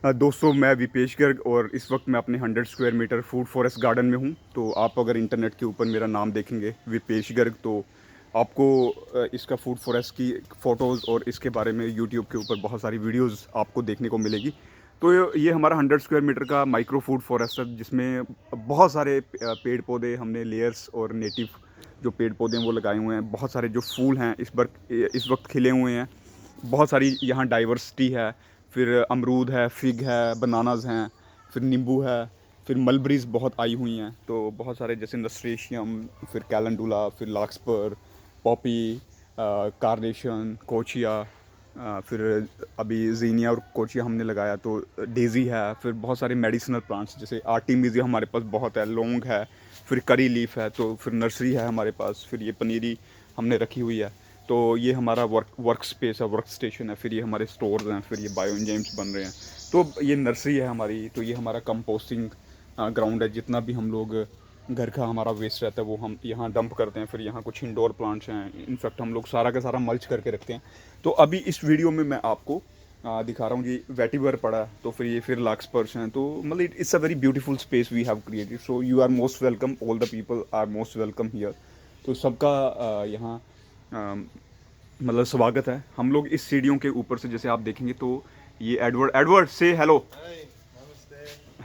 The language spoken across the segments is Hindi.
दोस्तों, मैं विपेश गर्ग और इस वक्त मैं अपने 100 square metre food forest garden में हूँ। तो आप अगर इंटरनेट के ऊपर मेरा नाम देखेंगे विपेश गर्ग, तो आपको इसका फूड फॉरेस्ट की फ़ोटोज़ और इसके बारे में यूट्यूब के ऊपर बहुत सारी वीडियोस आपको देखने को मिलेगी। तो ये हमारा 100 स्क्वायर मीटर का माइक्रो फूड फॉरेस्ट है, जिसमें बहुत सारे पेड़ पौधे हमने लेयर्स और नेटिव जो पेड़ पौधे हैं वो लगाए हुए हैं। बहुत सारे जो फूल हैं इस वक्त खिले हुए हैं। बहुत सारी यहाँ डाइवर्सिटी है। फिर अमरूद है, फिग है, बनानाज़ हैं, फिर नींबू है, फिर मलबरीज़ बहुत आई हुई हैं। तो बहुत सारे जैसे नस्ट्रेशियम, फिर कैलेंडुला, फिर लार्कस्पर, पॉपी, कार्नेशन, कोचिया, फिर अभी ज़ीनिया और कोचिया हमने लगाया। तो डेज़ी है, फिर बहुत सारे मेडिसिनल प्लांट्स जैसे आर्टिमिज़िया हमारे पास बहुत है, लौंग है, फिर करी लीफ है, तो फिर नर्सरी है हमारे पास। फिर ये पनीरी हमने रखी हुई है। तो ये हमारा वर्क स्पेस है, वर्क स्टेशन है। फिर ये हमारे स्टोर्स हैं, फिर ये बायो एंजाइम्स बन रहे हैं। तो ये नर्सरी है हमारी। तो ये हमारा कंपोस्टिंग ग्राउंड है। जितना भी हम लोग घर का हमारा वेस्ट रहता है वो हम यहाँ डंप करते हैं। फिर यहाँ कुछ इंडोर प्लांट्स हैं। इनफैक्ट हम लोग सारा का सारा मल्च करके रखते हैं। तो अभी इस वीडियो में मैं आपको दिखा रहा हूँ कि वेटिवर पड़ा है, तो फिर लाक्सपर्स हैं। तो मतलब it's a very beautiful space we have created. So you are most welcome, all the people are most welcome here. तो सबका यहाँ मतलब स्वागत है। हम लोग इस सीढ़ियों के ऊपर से जैसे आप देखेंगे तो ये एडवर्ड एडवर्ड से हेलो।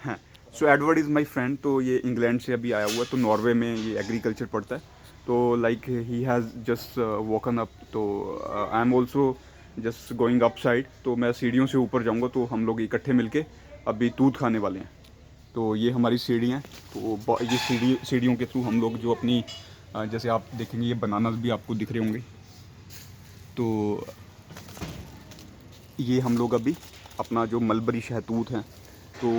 हाँ, सो एडवर्ड इज़ माय फ्रेंड। तो ये इंग्लैंड से अभी आया हुआ है। तो नॉर्वे में ये एग्रीकल्चर पढ़ता है। तो like he has just woken up. तो I am also just going up side. तो मैं सीढ़ियों से ऊपर जाऊंगा। तो हम लोग इकट्ठे मिलके अभी दूध खाने वाले हैं। तो ये हमारी सीढ़ी हैं। तो ये सीढ़ियों के थ्रू हम लोग जो अपनी जैसे आप देखेंगे ये बनानास भी आपको दिख रहे होंगे। तो ये हम लोग अभी अपना जो मलबरी शहतूत हैं तो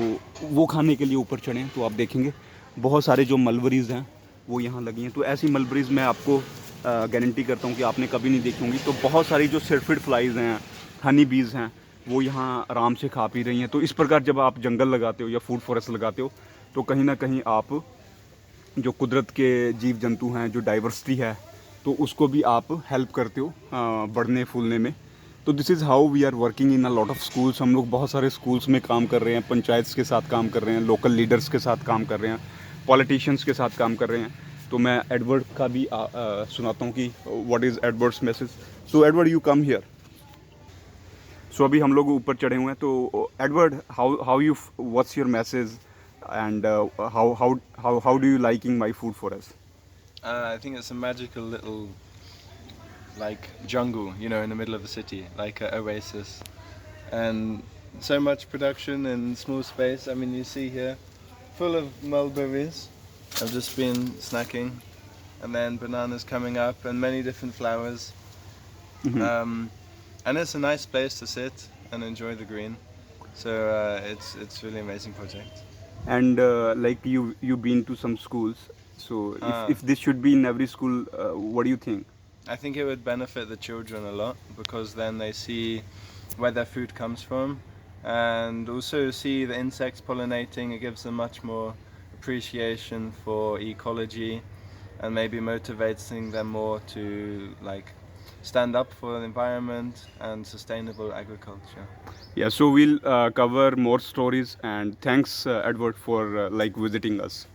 वो खाने के लिए ऊपर चढ़े हैं। तो आप देखेंगे बहुत सारे जो मलबरीज़ हैं वो यहाँ लगी हैं। तो ऐसी मलबरीज़ मैं आपको गारंटी करता हूँ कि आपने कभी नहीं देखी होंगी। तो बहुत सारी जो सर्फिड फ्लाइज़ हैं, हनी बीज़ हैं, वो यहाँ आराम से खा पी रही हैं। तो इस प्रकार जब आप जंगल लगाते हो या फूड फॉरेस्ट लगाते हो तो कहीं ना कहीं आप जो कुदरत के जीव जंतु हैं, जो डाइवर्सिटी है, तो उसको भी आप हेल्प करते हो बढ़ने फूलने में। तो this is how we are working in a lot of schools. हम लोग बहुत सारे स्कूल्स में काम कर रहे हैं, पंचायत के साथ काम कर रहे हैं, लोकल लीडर्स के साथ काम कर रहे हैं, पॉलिटिशियंस के साथ काम कर रहे हैं। तो मैं एडवर्ड का भी सुनाता हूँ कि what is Edward's message. So Edward, you come here. So अभी हम लोग ऊपर चढ़े हुए हैं। तो Edward, how how you what's your message and how do you liking my food for us? I think it's a magical little like jungle, in the middle of the city, like an oasis, and so much production in small space. I mean, you see here, full of mulberries. I've just been snacking, and then bananas coming up, and many different flowers. And it's a nice place to sit and enjoy the green. So it's really amazing project. And like you've been to some schools. So Uh, if this should be in every school, what do you think? I think it would benefit the children a lot because then they see where their food comes from and also see the insects pollinating. It gives them much more appreciation for ecology and maybe motivating them more to like stand up for the environment and sustainable agriculture. Yeah, so we'll cover more stories. And thanks, Edward, for like visiting us.